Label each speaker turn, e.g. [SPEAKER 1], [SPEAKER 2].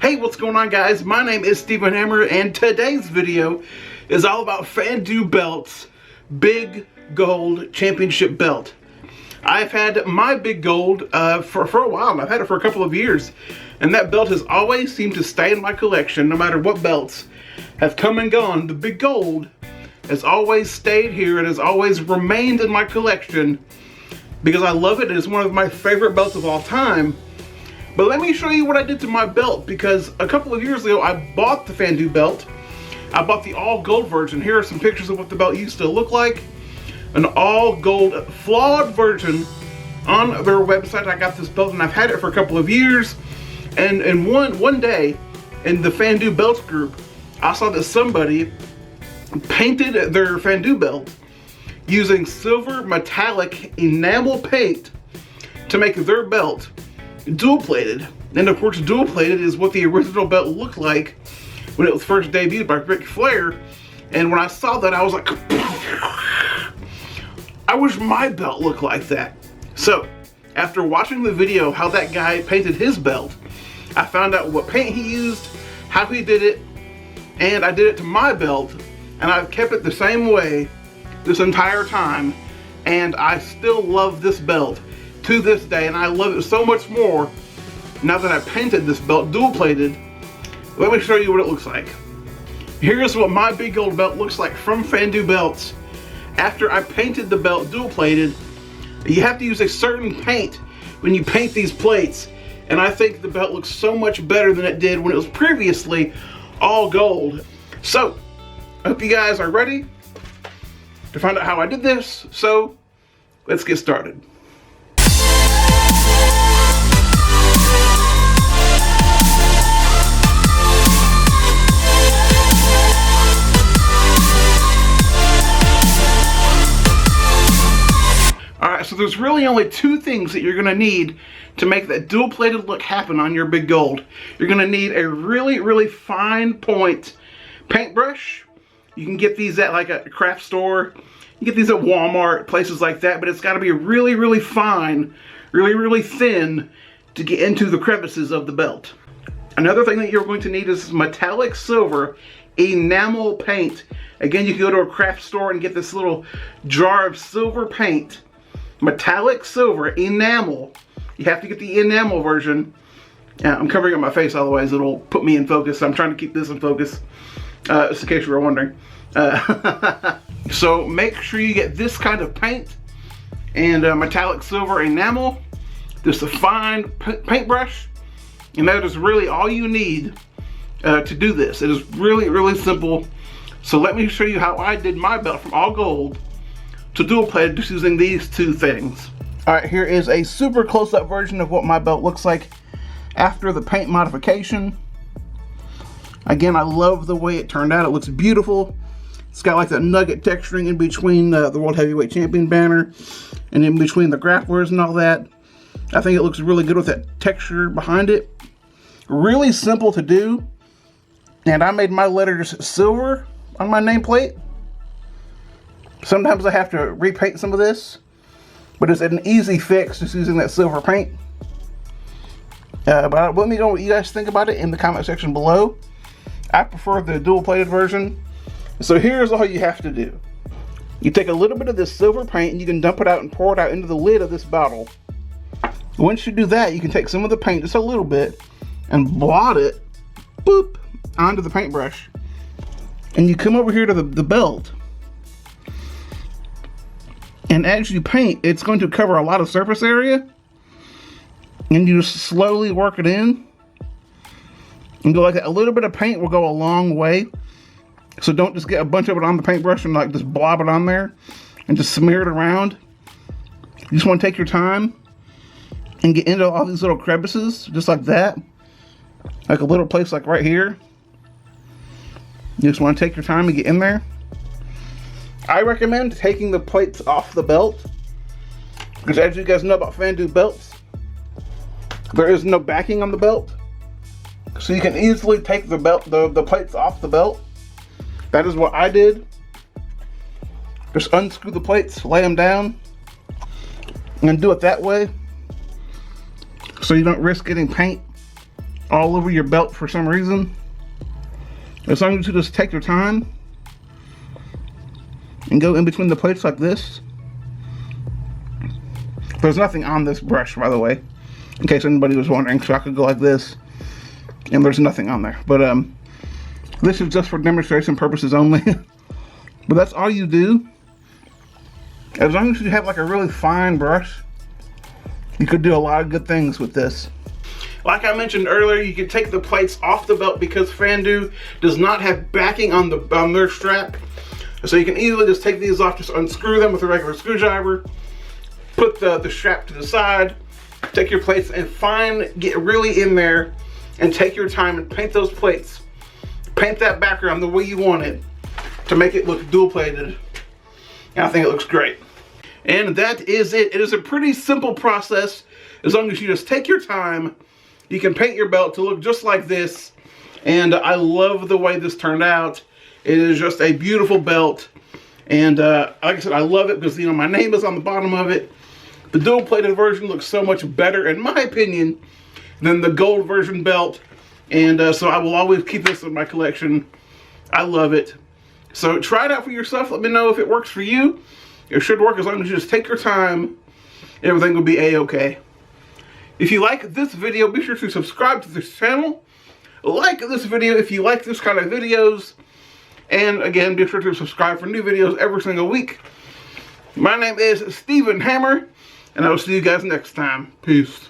[SPEAKER 1] Hey, what's going on, guys? My name is Stephen Hammer, and today's video is all about FANDU Belts Big Gold Championship Belt. I've had my Big Gold for a while. I've had it for a couple of years, and that belt has always seemed to stay in my collection. No matter what belts have come and gone, the Big Gold has always stayed here and has always remained in my collection because I love it. It is one of my favorite belts of all time. But let me show you what I did to my belt, because a couple of years ago I bought the FANDU belt. I bought the all gold version. Here are some pictures of what the belt used to look like. An all gold flawed version on their website. I got this belt and I've had it for a couple of years. And one day in the FANDU belts group, I saw that somebody painted their FANDU belt using silver metallic enamel paint to make their belt dual plated. And of course, dual plated is what the original belt looked like when it was first debuted by Ric Flair. And when I saw that, I was like, I wish my belt looked like that. So after watching the video how that guy painted his belt, I found out what paint he used, how he did it, and I did it to my belt, and I've kept it the same way this entire time, and I still love this belt to this day, and I love it so much more now that I painted this belt dual plated. Let me show you what it looks like. Here's what my Big Gold belt looks like from FANDU Belts after I painted the belt dual plated. You have to use a certain paint when you paint these plates, and I think the belt looks so much better than it did when it was previously all gold. So I hope you guys are ready to find out how I did this, so let's get started. Alright, so there's really only two things that you're going to need to make that dual plated look happen on your Big Gold. You're going to need a really fine point paintbrush. You can get these at like a craft store. You get these at Walmart, places like that, but it's got to be really fine, really thin to get into the crevices of the belt. Another thing that you're going to need is metallic silver enamel paint. Again, you can go to a craft store and get this little jar of silver paint. Metallic silver enamel. You have to get the enamel version. I'm covering up my face, otherwise it'll put me in focus. So I'm trying to keep this in focus, just in case you were wondering. So make sure you get this kind of paint and metallic silver enamel. Just a fine paintbrush, and that is really all you need to do this. It is really simple. So let me show you how I did my belt from all gold to dual plated just using these two things. Alright, here is a super close-up version of what my belt looks like after the paint modification. Again, I love the way it turned out. It looks beautiful. It's got like that nugget texturing in between the World Heavyweight Champion banner and in between the grapplers and all that. I think it looks really good with that texture behind it. Really simple to do. And I made my letters silver on my nameplate. Sometimes I have to repaint some of this, but it's an easy fix just using that silver paint. But let me know what you guys think about it in the comment section below. I prefer the dual plated version. So here's all you have to do. You take a little bit of this silver paint and you can dump it out and pour it out into the lid of this bottle. Once you do that, you can take some of the paint, just a little bit, and blot it, boop, onto the paintbrush. And you come over here to the belt. And as you paint, it's going to cover a lot of surface area. And you just slowly work it in. And go like that. A little bit of paint will go a long way. So don't just get a bunch of it on the paintbrush and like just blob it on there and just smear it around. You just want to take your time and get into all these little crevices, just like that. Like a little place like right here. You just want to take your time and get in there. I recommend taking the plates off the belt, because as you guys know about FANDU belts, there is no backing on the belt. So you can easily take the plates off the belt. That is what I did. Just unscrew the plates, lay them down, and do it that way. So you don't risk getting paint all over your belt for some reason. As long as you just take your time and go in between the plates like this. There's nothing on this brush, by the way, in case anybody was wondering. So I could go like this, and there's nothing on there. But this is just for demonstration purposes only. But that's all you do. As long as you have like a really fine brush, you could do a lot of good things with this. Like I mentioned earlier, you can take the plates off the belt because FANDU does not have backing on their strap. So you can easily just take these off, just unscrew them with a regular screwdriver, put the strap to the side, take your plates and get really in there and take your time and paint those plates. Paint that background the way you want it to make it look dual plated. And I think it looks great. And that is it. It is a pretty simple process. As long as you just take your time, you can paint your belt to look just like this. And I love the way this turned out. It is just a beautiful belt. And like I said, I love it because, you know, my name is on the bottom of it. The dual plated version looks so much better, in my opinion, than the gold version belt. And so I will always keep this in my collection. I love it. So try it out for yourself. Let me know if it works for you. It should work as long as you just take your time. Everything will be a-okay. If you like this video, be sure to subscribe to this channel. Like this video if you like this kind of videos. And again, be sure to subscribe for new videos every single week. My name is Stephen Hammer, and I will see you guys next time. Peace.